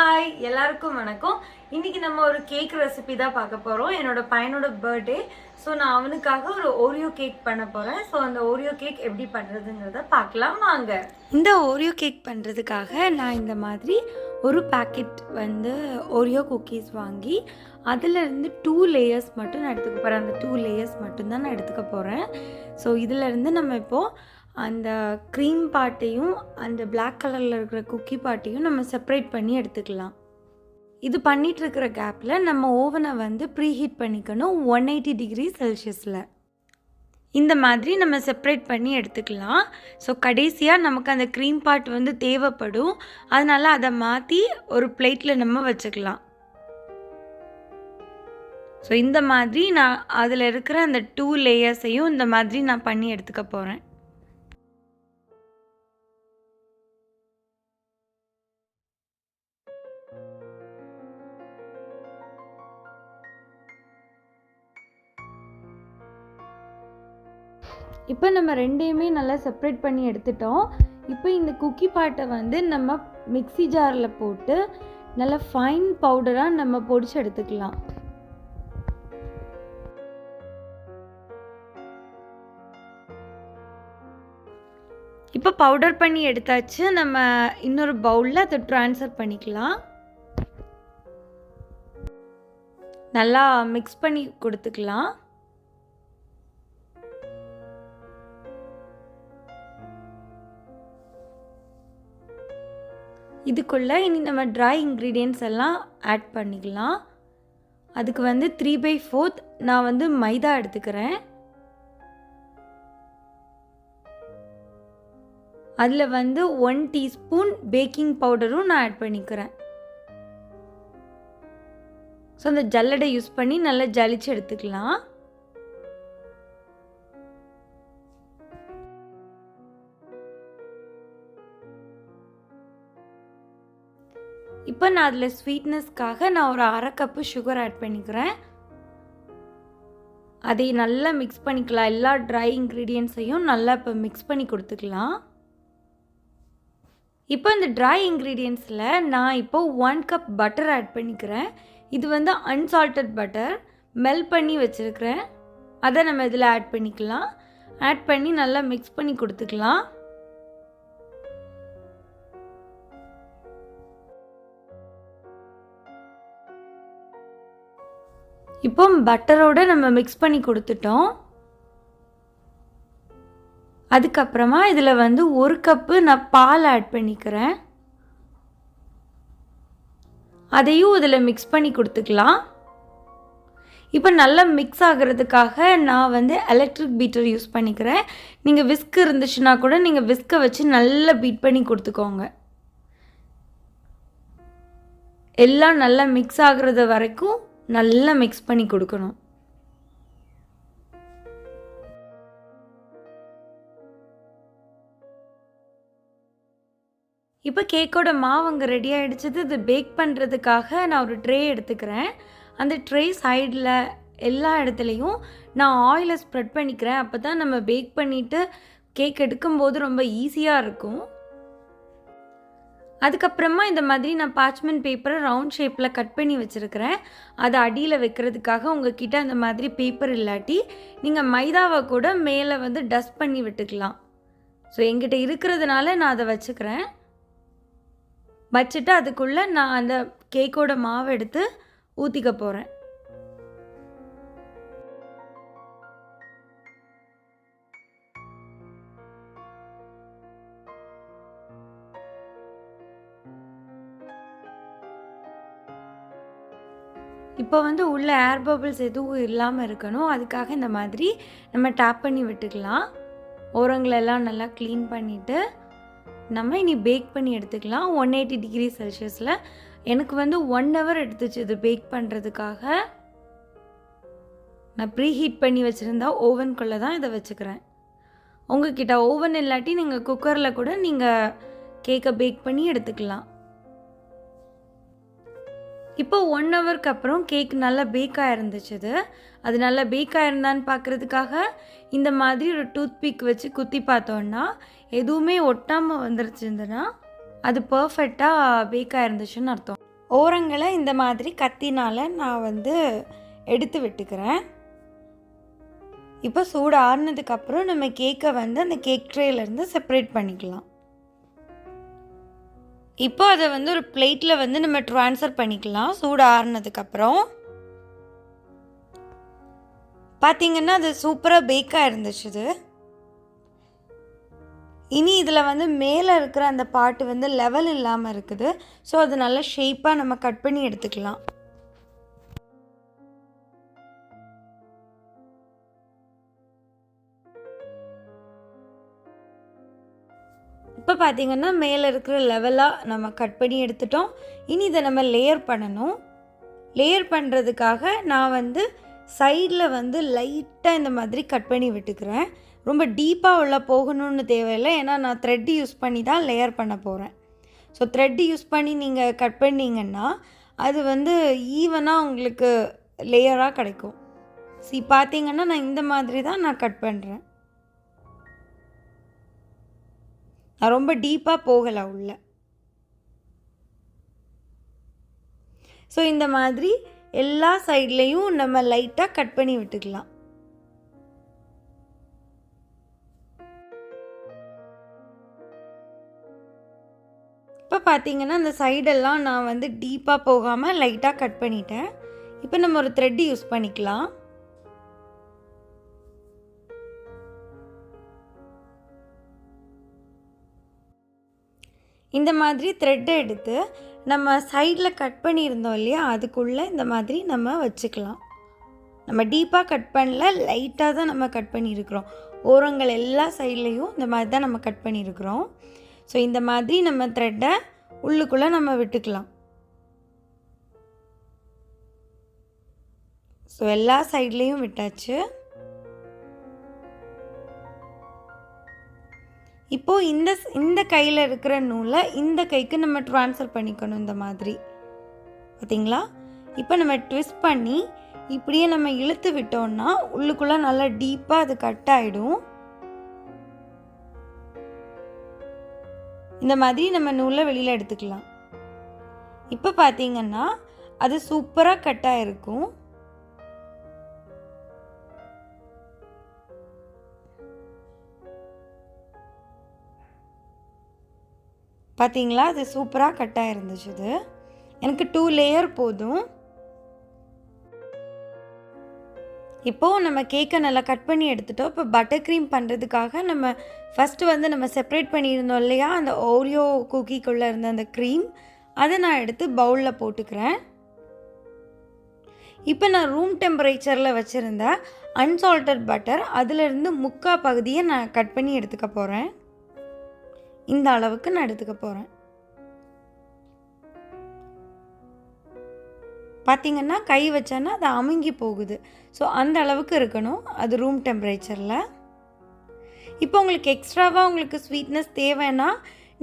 Hi எல்லாருக்கும் வணக்கம். இன்னைக்கு நம்ம ஒரு கேக் ரெசிபி தான் பார்க்க போகிறோம். என்னோட பையனோட பர்த்டே. ஸோ நான் அவனுக்காக ஒரு ஓரியோ கேக் பண்ண போகிறேன். ஸோ அந்த ஓரியோ கேக் எப்படி பண்ணுறதுங்கிறத பார்க்கலாம் வாங்க. இந்த ஓரியோ கேக் பண்ணுறதுக்காக நான் இந்த மாதிரி ஒரு பேக்கெட் ஓரியோ குக்கீஸ் வாங்கி அதிலிருந்து 2 லேயர்ஸ் மட்டும் நான் எடுத்துக்க போகிறேன். அந்த 2 லேயர்ஸ் மட்டும்தான் நான் எடுத்துக்க போகிறேன். ஸோ இதிலேருந்து நம்ம இப்போது அந்த க்ரீம் பார்ட்டையும் அந்த பிளாக் கலரில் இருக்கிற குக்கி பார்ட்டையும் நம்ம செப்பரேட் பண்ணி எடுத்துக்கலாம். இது பண்ணிகிட்ருக்கிற கேப்பில் நம்ம ஓவனை ப்ரீஹீட் பண்ணிக்கணும் 180 டிகிரி செல்சியஸில். இந்த மாதிரி நம்ம செப்பரேட் பண்ணி எடுத்துக்கலாம். ஸோ கடைசியாக நமக்கு அந்த க்ரீம் பார்ட் தேவைப்படும். அதனால் அதை மாற்றி ஒரு பிளேட்டில் நம்ம வச்சுக்கலாம். ஸோ இந்த மாதிரி நான் அதில் இருக்கிற அந்த 2 லேயர்ஸையும் இந்த மாதிரி நான் பண்ணி எடுத்துக்க போகிறேன். இப்போ நம்ம ரெண்டையுமே நல்லா செப்பரேட் பண்ணி எடுத்துட்டோம். இப்போ இந்த குக்கி பாட்டை நம்ம மிக்ஸி ஜாரில் போட்டு நல்லா ஃபைன் பவுடராக நம்ம பொடிச்சு எடுத்துக்கலாம். இப்போ பவுடர் பண்ணி எடுத்தாச்சு. நம்ம இன்னொரு பவுலில் அதை ட்ரான்ஸ்ஃபர் பண்ணிக்கலாம். நல்லா மிக்ஸ் பண்ணி கொடுத்துக்கலாம். இதுக்குள்ளே இனி நம்ம ட்ரை இன்க்ரீடியன்ட்ஸ் எல்லாம் ஆட் பண்ணிக்கலாம். அதுக்கு 3/4 நான் மைதா எடுத்துக்கிறேன். அதில் 1 டீஸ்பூன் பேக்கிங் பவுடரும் நான் ஆட் பண்ணிக்கிறேன். ஸோ அந்த ஜல்லடை யூஸ் பண்ணி நல்லா ஜலிச்சு எடுத்துக்கலாம். இப்போ நான் அதில் ஸ்வீட்னஸ்க்காக நான் ஒரு 1/2 கப்பு சுகர் ஆட் பண்ணிக்கிறேன். அதை நல்லா மிக்ஸ் பண்ணிக்கலாம். எல்லா ட்ரை இன்க்ரீடியன்ட்ஸையும் நல்லா இப்போ மிக்ஸ் பண்ணி கொடுத்துக்கலாம். இப்போ இந்த ட்ரை இன்க்ரீடியன்ட்ஸில் நான் இப்போ 1 கப் பட்டர் ஆட் பண்ணிக்கிறேன். இது அன்சால்டட் பட்டர் மெல்ட் பண்ணி வச்சுருக்கிறேன். அதை நம்ம இதில் ஆட் பண்ணிக்கலாம். ஆட் பண்ணி நல்லா மிக்ஸ் பண்ணி கொடுத்துக்கலாம். இப்போ பட்டரோடு நம்ம மிக்ஸ் பண்ணி கொடுத்துட்டோம். அதுக்கப்புறமா இதில் 1 கப்பு நான் பால் ஆட் பண்ணிக்கிறேன். அதையும் இதில் மிக்ஸ் பண்ணி கொடுத்துக்கலாம். இப்போ நல்லா மிக்ஸ் ஆகிறதுக்காக நான் எலக்ட்ரிக் பீட்டர் யூஸ் பண்ணிக்கிறேன். நீங்கள் விஸ்க் இருந்துச்சுன்னா கூட நீங்கள் விஸ்கை வச்சு நல்லா பீட் பண்ணி கொடுத்துக்கோங்க. எல்லாம் நல்லா மிக்ஸ் ஆகிறது வரைக்கும் நல்லா மிக்ஸ் பண்ணி கொடுக்கணும். இப்போ கேக்கோட மாவு அங்கே ரெடி ஆகிடுச்சது. இது பேக் பண்ணுறதுக்காக நான் ஒரு ட்ரே எடுத்துக்கிறேன். அந்த ட்ரே சைடில் எல்லா இடத்துலையும் நான் ஆயிலை ஸ்ப்ரெட் பண்ணிக்கிறேன். அப்போ தான் நம்ம பேக் பண்ணிவிட்டு கேக் எடுக்கும்போது ரொம்ப ஈஸியாக இருக்கும். அதுக்கப்புறமா இந்த மாதிரி நான் பார்ச்மெண்ட் பேப்பரை ரவுண்ட் ஷேப்பில் கட் பண்ணி வச்சுருக்கிறேன். அதை அடியில் வைக்கிறதுக்காக உங்ககிட்ட அந்த மாதிரி பேப்பர் இல்லாட்டி நீங்கள் மைதாவை கூட மேலே டஸ்ட் பண்ணி விட்டுக்கலாம். ஸோ எங்கிட்ட இருக்கிறதுனால நான் அதை வச்சுக்கிறேன். வச்சுட்டு அதுக்குள்ளே நான் அந்த கேக்கோட மாவை எடுத்து ஊற்றிக்க போகிறேன். இப்போ உள்ள ஏர் பபிள்ஸ் எதுவும் இல்லாமல் இருக்கணும். அதுக்காக இந்த மாதிரி நம்ம டேப் பண்ணி விட்டுக்கலாம். ஓரங்களெல்லாம் நல்லா க்ளீன் பண்ணிவிட்டு நம்ம இனி பேக் பண்ணி எடுத்துக்கலாம் 180 டிகிரி செல்சியஸில். எனக்கு 1 ஹவர் எடுத்துச்சு இது பேக் பண்ணுறதுக்காக. நான் ப்ரீஹீட் பண்ணி வச்சுருந்தா ஓவனுக்குள்ளே தான் இதை வச்சுக்கிறேன். உங்ககிட்ட ஓவன் இல்லாட்டி நீங்கள் குக்கரில் கூட நீங்கள் கேக்கை பேக் பண்ணி எடுத்துக்கலாம். இப்போ 1 ஹவருக்கு அப்புறம் கேக் நல்லா பேக் ஆகிருந்துச்சு. அது நல்லா பேக் ஆகிருந்தான்னு பார்க்குறதுக்காக இந்த மாதிரி ஒரு டூத்பிக் வச்சு குத்தி பார்த்தோன்னா எதுவுமே ஒட்டாமல் வந்துருச்சுன்னா அது பர்ஃபெக்டாக பேக் ஆகிருந்துச்சுன்னு அர்த்தம். ஓரங்களை இந்த மாதிரி கத்தினால் நான் வந்து எடுத்து விட்டுக்கிறேன். இப்போ சூடு ஆறுனதுக்கப்புறம் நம்ம கேக்கை வந்து அந்த கேக் ட்ரேலேருந்து செப்பரேட் பண்ணிக்கலாம். இப்போ அதை வந்து ஒரு பிளேட்டில் வந்து நம்ம ட்ரான்ஸ்ஃபர் பண்ணிக்கலாம். சூடு ஆறுனதுக்கப்புறம் பார்த்திங்கன்னா அது சூப்பராக பேக்காக இருந்துச்சு. இனி இதில் வந்து மேலே இருக்கிற அந்த பார்ட்டு வந்து லெவல் இல்லாமல் இருக்குது. ஸோ அது நல்லா ஷேப்பாக நம்ம கட் பண்ணி எடுத்துக்கலாம். இப்போ பார்த்திங்கன்னா மேலே இருக்கிற லெவலாக நம்ம கட் பண்ணி எடுத்துட்டோம். இனி இதை நம்ம லேயர் பண்ணணும். லேயர் பண்ணுறதுக்காக நான் வந்து சைடில் வந்து லைட்டாக இந்த மாதிரி கட் பண்ணி விட்டுக்கிறேன். ரொம்ப டீப்பாக உள்ள போகணும்னு தேவையில்லை, ஏன்னா நான் த்ரெட்டு யூஸ் பண்ணி தான் லேயர் பண்ண போகிறேன். ஸோ த்ரெட்டு யூஸ் பண்ணி நீங்கள் கட் பண்ணிங்கன்னா அது வந்து ஈவனாக உங்களுக்கு லேயராக கிடைக்கும். பார்த்திங்கன்னா நான் இந்த மாதிரி தான் நான் கட் பண்ணுறேன். நான் ரொம்ப டீப்பாக போகலை உள்ள. ஸோ இந்த மாதிரி எல்லா சைட்லேயும் நம்ம லைட்டாக கட் பண்ணி விட்டுக்கலாம். இப்போ பார்த்திங்கன்னா அந்த சைடெல்லாம் நான் வந்து டீப்பாக போகாமல் லைட்டாக கட் பண்ணிட்டேன். இப்போ நம்ம ஒரு த்ரெட் யூஸ் பண்ணிக்கலாம். இந்த மாதிரி த்ரெட்டை எடுத்து நம்ம சைடில் கட் பண்ணியிருந்தோம் இல்லையா, அதுக்குள்ளே இந்த மாதிரி நம்ம வச்சுக்கலாம். நம்ம டீப்பாக கட் பண்ணல, லைட்டாக தான் நம்ம கட் பண்ணியிருக்கிறோம். ஓரங்கள் எல்லா சைட்லேயும் இந்த மாதிரி தான் நம்ம கட் பண்ணியிருக்கிறோம். ஸோ இந்த மாதிரி நம்ம த்ரெட்டை உள்ளுக்குள்ளே நம்ம விட்டுக்கலாம். ஸோ எல்லா சைட்லேயும் விட்டாச்சு. இப்போது இந்த கையில் இருக்கிற நூலை இந்த கைக்கு நம்ம ட்ரான்ஸ்ஃபர் பண்ணிக்கணும். இந்த மாதிரி பார்த்திங்களா? இப்போ நம்ம ட்விஸ்ட் பண்ணி இப்படியே நம்ம இழுத்து விட்டோம்னா உள்ளுக்குள்ளே நல்லா டீப்பாக அது கட் ஆகிடும். இந்த மாதிரி நம்ம நூலை வெளியில் எடுத்துக்கலாம். இப்போ பார்த்திங்கன்னா அது சூப்பராக கட் ஆகிருக்கும். பார்த்தீங்களா? அது சூப்பராக கட் ஆகிருந்துச்சு. எனக்கு 2 லேயர் போதும். இப்போது நம்ம கேக்கை நல்லா கட் பண்ணி எடுத்துட்டோம். இப்போ பட்டர் க்ரீம் பண்ணுறதுக்காக நம்ம ஃபஸ்ட்டு வந்து நம்ம செப்ரேட் பண்ணியிருந்தோம் இல்லையா, அந்த ஓரியோ குக்கிக்குள்ளே இருந்த அந்த க்ரீம், அதை நான் எடுத்து பவுலில் போட்டுக்கிறேன். இப்போ நான் ரூம் டெம்பரேச்சரில் வச்சுருந்த அன்சால்டட் பட்டர் அதிலிருந்து 3/4 பகுதியை நான் கட் பண்ணி எடுத்துக்க போகிறேன். இந்த அளவுக்கு நான் எடுத்துக்க போகிறேன். பார்த்திங்கன்னா கை வச்சேன்னா அது அமுங்கி போகுது. ஸோ அந்த அளவுக்கு இருக்கணும் அது ரூம் டெம்பரேச்சரில். இப்போ உங்களுக்கு எக்ஸ்ட்ராவாக உங்களுக்கு ஸ்வீட்னஸ் தேவைன்னா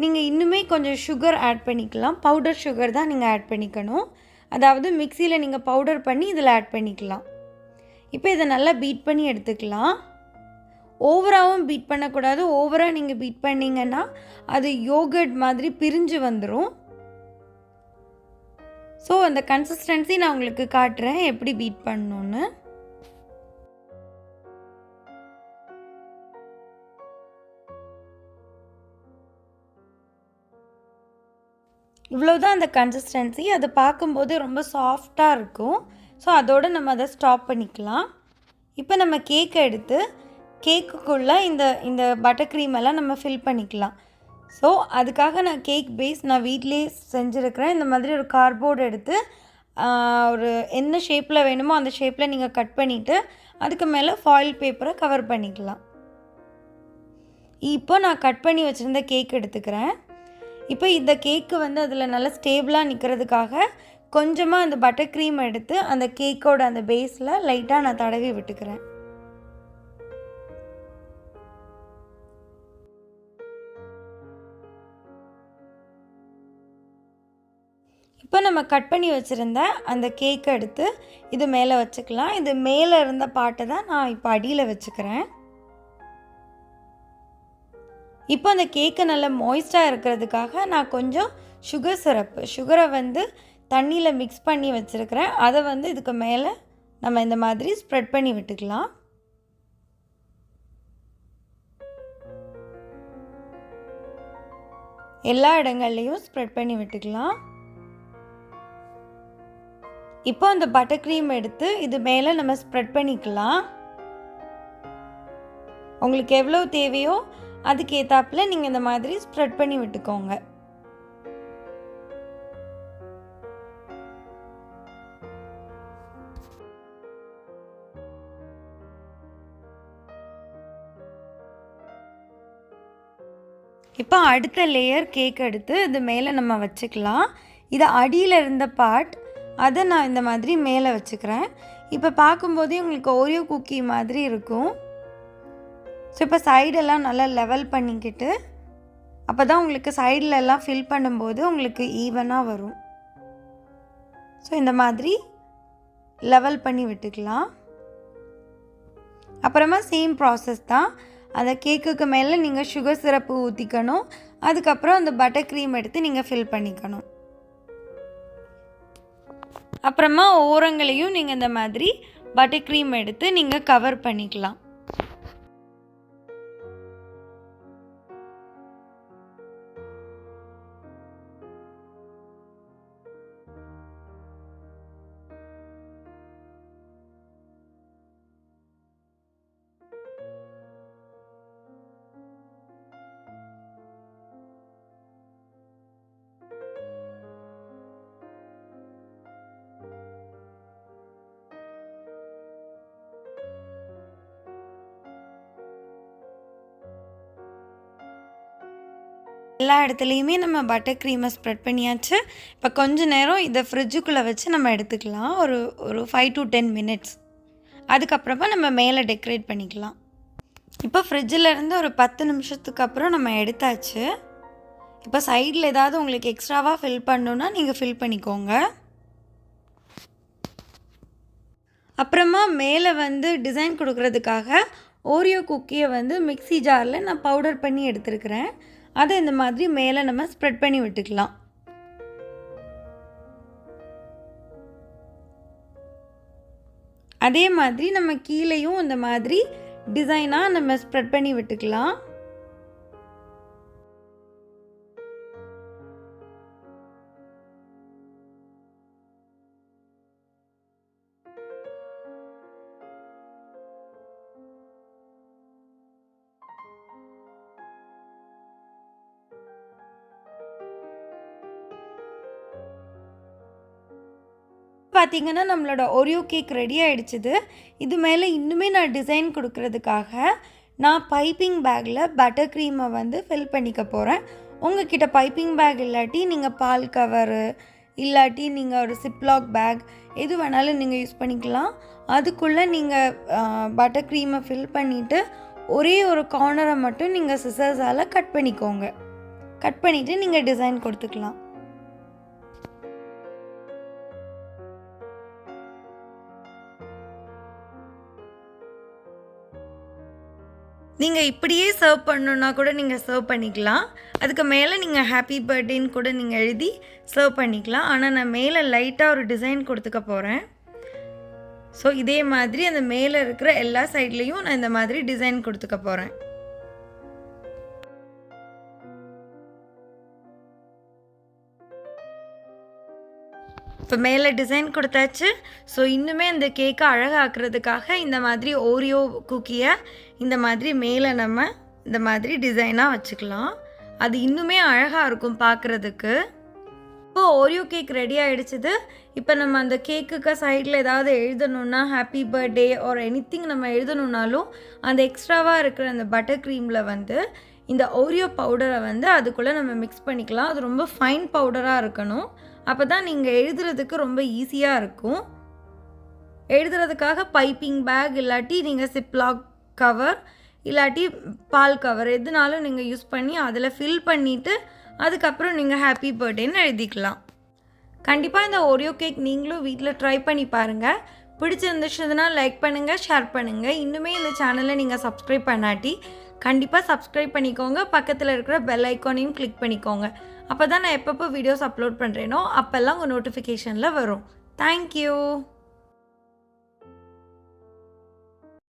நீங்கள் இன்னுமே கொஞ்சம் சுகர் ஆட் பண்ணிக்கலாம். பவுடர் சுகர் தான் நீங்கள் ஆட் பண்ணிக்கணும். அதாவது மிக்சியில் நீங்கள் பவுடர் பண்ணி இதில் ஆட் பண்ணிக்கலாம். இப்போ இதை நல்லா பீட் பண்ணி எடுத்துக்கலாம். ஓவராகவும் பீட் பண்ணக்கூடாது. ஓவராக நீங்கள் பீட் பண்ணிங்கன்னா அது யோகர்ட் மாதிரி பிரிஞ்சு வந்துடும். ஸோ அந்த கன்சிஸ்டன்சி நான் உங்களுக்கு காட்டுறேன் எப்படி பீட் பண்ணணுன்னு. இவ்வளோதான் அந்த கன்சிஸ்டன்சி. அது பார்க்கும்போது ரொம்ப சாஃப்டாக இருக்கும். ஸோ அதோடு நம்ம அதை ஸ்டாப் பண்ணிக்கலாம். இப்போ நம்ம கேக்கை எடுத்து கேக்குக்குள்ளே இந்த பட்டர் க்ரீம் எல்லாம் நம்ம ஃபில் பண்ணிக்கலாம். ஸோ அதுக்காக நான் கேக் பேஸ் நான் வீட்டிலே செஞ்சுருக்கிறேன். இந்த மாதிரி ஒரு கார்ட்போர்டு எடுத்து ஒரு என்ன ஷேப்பில் வேணுமோ அந்த ஷேப்பில் நீங்கள் கட் பண்ணிவிட்டு அதுக்கு மேலே ஃபாயில் பேப்பரை கவர் பண்ணிக்கலாம். இப்போ நான் கட் பண்ணி வச்சுருந்த கேக் எடுத்துக்கிறேன். இப்போ இந்த கேக்கு வந்து அதில் நல்லா ஸ்டேபிளாக நிற்கிறதுக்காக கொஞ்சமாக அந்த பட்டர் க்ரீம் எடுத்து அந்த கேக்கோட அந்த பேஸில் லைட்டாக நான் தடவி விட்டுக்கிறேன். இப்போ நம்ம கட் பண்ணி வச்சுருந்த அந்த கேக்கை எடுத்து இது மேலே வச்சுக்கலாம். இது மேலே இருந்த பாட்டை தான் நான் இப்போ அடியில் வச்சுக்கிறேன். இப்போ அந்த கேக்கை நல்லா மாய்ஸ்டாக இருக்கிறதுக்காக நான் கொஞ்சம் சுகரை வந்து தண்ணியில் மிக்ஸ் பண்ணி வச்சுருக்கிறேன். அதை வந்து இதுக்கு மேலே நம்ம இந்த மாதிரி ஸ்ப்ரெட் பண்ணி விட்டுக்கலாம். எல்லா இடங்கள்லையும் ஸ்ப்ரெட் பண்ணி விட்டுக்கலாம். இப்போ அந்த பட்டர் க்ரீம் எடுத்து இது மேலே நம்ம ஸ்ப்ரெட் பண்ணிக்கலாம். உங்களுக்கு எவ்வளோ தேவையோ அதுக்கு ஏற்றாப்புல நீங்கள் இந்த மாதிரி ஸ்ப்ரெட் பண்ணி விட்டுக்கோங்க. இப்போ அடுத்த லேயர் கேக் எடுத்து இது மேலே நம்ம வச்சுக்கலாம். இது அடியில் இருந்த பார்ட் அதை நான் இந்த மாதிரி மேலே வச்சுக்கிறேன். இப்போ பார்க்கும்போதே உங்களுக்கு ஓரியோ குக்கி மாதிரி இருக்கும். ஸோ இப்போ சைடெல்லாம் நல்லா லெவல் பண்ணிக்கிட்டு அப்போ தான் உங்களுக்கு சைட்லெல்லாம் ஃபில் பண்ணும்போது உங்களுக்கு ஈவனாக வரும். ஸோ இந்த மாதிரி லெவல் பண்ணி விட்டுக்கலாம். அப்புறமா சேம் ப்ராசஸ் தான். அந்த கேக்குக்கு மேலே நீங்கள் சுகர் சிரப்பு ஊற்றிக்கணும். அதுக்கப்புறம் அந்த பட்டர் க்ரீம் எடுத்து நீங்கள் ஃபில் பண்ணிக்கணும். அப்புறமா ஓரங்களையும் நீங்கள் இந்த மாதிரி பட்டர் க்ரீம் எடுத்து நீங்கள் கவர் பண்ணிக்கலாம். எல்லா இடத்துலையுமே நம்ம பட்டர் க்ரீமை ஸ்ப்ரெட் பண்ணியாச்சு. இப்போ கொஞ்ச நேரம் இதை ஃப்ரிட்ஜுக்குள்ளே வச்சு நம்ம எடுத்துக்கலாம். ஒரு 5 to 10 minutes. அதுக்கப்புறமா நம்ம மேலே டெக்கரேட் பண்ணிக்கலாம். இப்போ ஃப்ரிட்ஜிலேருந்து ஒரு 10 நிமிஷத்துக்கு அப்புறம் நம்ம எடுத்தாச்சு. இப்போ சைடில் ஏதாவது உங்களுக்கு எக்ஸ்ட்ராவாக ஃபில் பண்ணணுன்னா நீங்கள் ஃபில் பண்ணிக்கோங்க. அப்புறமா மேலே வந்து டிசைன் கொடுக்குறதுக்காக ஓரியோ குக்கியை வந்து மிக்ஸி ஜாரில் நான் பவுடர் பண்ணி எடுத்துருக்கிறேன். அதை இந்த மாதிரி மேலே நம்ம ஸ்ப்ரெட் பண்ணி விட்டுக்கலாம். அதே மாதிரி நம்ம கீழேயும் இந்த மாதிரி டிசைனாக நம்ம ஸ்ப்ரெட் பண்ணி விட்டுக்கலாம். பார்த்தீங்கன்னா நம்மளோட ஓரியோ கேக் ரெடி ஆகிடுச்சிது. இது மேலே இன்னுமே நான் டிசைன் கொடுக்கறதுக்காக நான் பைப்பிங் பேக்கில் பட்டர் க்ரீமை வந்து ஃபில் பண்ணிக்க போகிறேன். உங்ககிட்ட பைப்பிங் பேக் இல்லாட்டி நீங்கள் பால் கவரு இல்லாட்டி நீங்கள் ஒரு சிப்லாக் பேக் எது வேணாலும் நீங்கள் யூஸ் பண்ணிக்கலாம். அதுக்குள்ளே நீங்கள் பட்டர் க்ரீமை ஃபில் பண்ணிவிட்டு ஒரே ஒரு கார்னரை மட்டும் நீங்கள் சிசர்ஸால் கட் பண்ணிக்கோங்க. கட் பண்ணிவிட்டு நீங்கள் டிசைன் கொடுத்துக்கலாம். நீங்கள் இப்படியே சர்வ் பண்ணணுன்னா கூட நீங்கள் சர்வ் பண்ணிக்கலாம். அதுக்கு மேலே நீங்கள் ஹாப்பி பர்த்டேன்னு கூட நீங்கள் எழுதி சர்வ் பண்ணிக்கலாம். ஆனால் நான் மேலே லைட்டாக ஒரு டிசைன் கொடுத்துக்க போகிறேன். ஸோ இதே மாதிரி அந்த மேலே இருக்கிற எல்லா சைட்லேயும் நான் இந்த மாதிரி டிசைன் கொடுத்துக்க போகிறேன். இப்போ மேலே டிசைன் கொடுத்தாச்சு. ஸோ இன்னுமே இந்த கேக்கை அழகாக்குறதுக்காக இந்த மாதிரி ஓரியோ குக்கியை இந்த மாதிரி மேலே நம்ம இந்த மாதிரி டிசைனாக வச்சுக்கலாம். அது இன்னுமே அழகாக இருக்கும் பார்க்குறதுக்கு. இப்போ ஓரியோ கேக் ரெடி ஆகிடுச்சிது. இப்போ நம்ம அந்த கேக்குக்கு சைடில் ஏதாவது எழுதணுன்னா ஹாப்பி பர்த்டே ஆர் எனிதிங் நம்ம எழுதணுன்னாலும் அந்த எக்ஸ்ட்ராவாக இருக்கிற அந்த பட்டர் க்ரீமில் வந்து இந்த ஓரியோ பவுடரை வந்து அதுக்குள்ளே நம்ம மிக்ஸ் பண்ணிக்கலாம். அது ரொம்ப ஃபைன் பவுடராக இருக்கணும். அப்போ தான் நீங்கள் எழுதுறதுக்கு ரொம்ப ஈஸியாக இருக்கும். எழுதுறதுக்காக பைப்பிங் பேக் இல்லாட்டி நீங்கள் சிப்லாக் கவர் இல்லாட்டி பால் கவர் எதுனாலும் நீங்கள் யூஸ் பண்ணி அதில் ஃபில் பண்ணிவிட்டு அதுக்கப்புறம் நீங்கள் ஹாப்பி பர்த்டேன்னு எழுதிக்கலாம். கண்டிப்பாக இந்த ஓரியோ கேக் நீங்களும் வீட்டில் ட்ரை பண்ணி பாருங்கள். பிடிச்சிருந்துச்சுன்னா லைக் பண்ணுங்கள், ஷேர் பண்ணுங்கள். இன்னுமே இந்த சேனலை நீங்கள் சப்ஸ்கிரைப் பண்ணாட்டி கண்டிப்பாக சப்ஸ்கிரைப் பண்ணிக்கோங்க. பக்கத்தில் இருக்கிற பெல் ஐக்கானையும் கிளிக் பண்ணிக்கோங்க. அப்போ தான் நான் எப்பப்போ வீடியோஸ் அப்லோட் பண்ணுறேனோ அப்போல்லாம் உங்கள் நோட்டிஃபிகேஷனில் வரும். தேங்க்யூ.